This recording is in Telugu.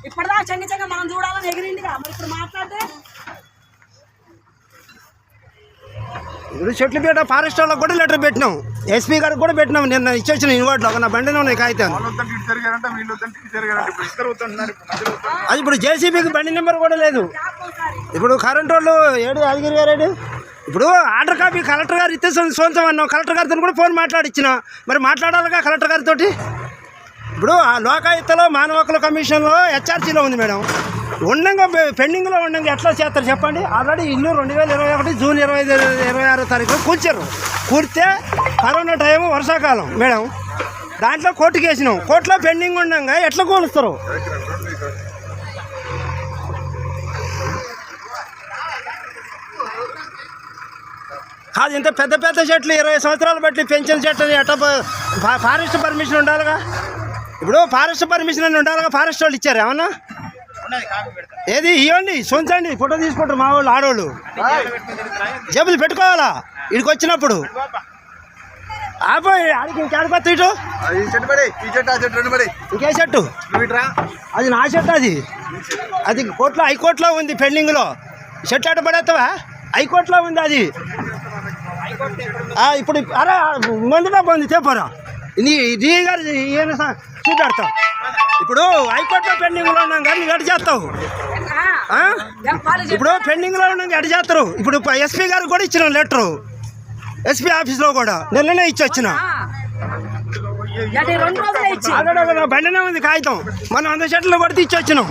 ఇప్పటిదా చెంగి మనం చూడాలని ఎగిరిందిగా మరి ఇప్పుడు మాట్లాడితే ఇప్పుడు చెట్లపేట ఫారెస్ట్ వాళ్ళకి కూడా లెటర్ పెట్టినాం, ఎస్పీ గారికి కూడా పెట్టినాం. నిన్న ఇచ్చొచ్చిన ఇన్వర్ట్లో నా బండిలో ఉన్నాయి కాగితాలు. అది ఇప్పుడు జేసీబీకి బండి నెంబర్ కూడా లేదు. ఇప్పుడు కరెంట్ వాళ్ళు ఏడు యాదగిరి గారు ఇప్పుడు ఆర్డర్ కాపీ కలెక్టర్ గారు ఇస్తే సొంతం అన్నాం. కలెక్టర్ గారితో కూడా ఫోన్ మాట్లాడిచ్చిన, మరి మాట్లాడాలిగా కలెక్టర్ గారితో. ఇప్పుడు ఆ లోకాయుక్తలో మానవ హక్కుల కమిషన్లో హెచ్ఆర్సీలో ఉంది మేడం. ఉండంగా పెండింగ్లో ఉండంగా ఎట్లా చేస్తారు చెప్పండి. ఆల్రెడీ ఇల్లు 2021 జూన్ 26 తారీఖు కూర్చారు. కూర్తే కరోనా టైము వర్షాకాలం మేడం, దాంట్లో కోర్టుకి వేసినాం. కోర్టులో పెండింగ్ ఉండగా ఎట్లా కూలుస్తారు? కాదు, ఇంత పెద్ద పెద్ద చెట్లు 20 సంవత్సరాలు బట్టి పెంచిన చెట్లు ఎట్లా ఫారెస్ట్ పర్మిషన్ ఉండాలిగా. ఇప్పుడు ఫారెస్ట్ పర్మిషన్ అని ఉండాలిగా. ఫారెస్ట్ వాళ్ళు ఇచ్చారు ఏమన్నా? ఏది ఇవ్వండి, సొంతండి, ఫోటో తీసుకుంటారు మా వాళ్ళు ఆడవాళ్ళు. జేబులు పెట్టుకోవాలా ఇక్కడికి వచ్చినప్పుడు. ఆపోయి ఆడికి ఇంకేడిపోతా ఇటు ఇంకే చెట్టు అది నా చెట్టు. అది కోర్టులో హైకోర్టులో ఉంది పెండింగ్లో. చెట్టు అట్ట పడేస్తావా? హైకోర్టులో ఉంది అది. ఇప్పుడు అరే మందులో పోంది తేపోరా నీ గారు చూపెడతావు. ఇప్పుడు హైకోర్టులో పెండింగ్లో ఉన్నాం కానీ నువ్వు ఎడ చేస్తావు? ఇప్పుడు పెండింగ్లో ఉన్నాం ఎడ చేస్తారు? ఇప్పుడు ఎస్పీ గారికి కూడా ఇచ్చిన లెటరు, ఎస్పీ ఆఫీస్లో కూడా నిన్ననే ఇచ్చి వచ్చిన. బండినే ఉంది కాగితం. మనం 100 చెట్లు కొడితే ఇచ్చి వచ్చినాం.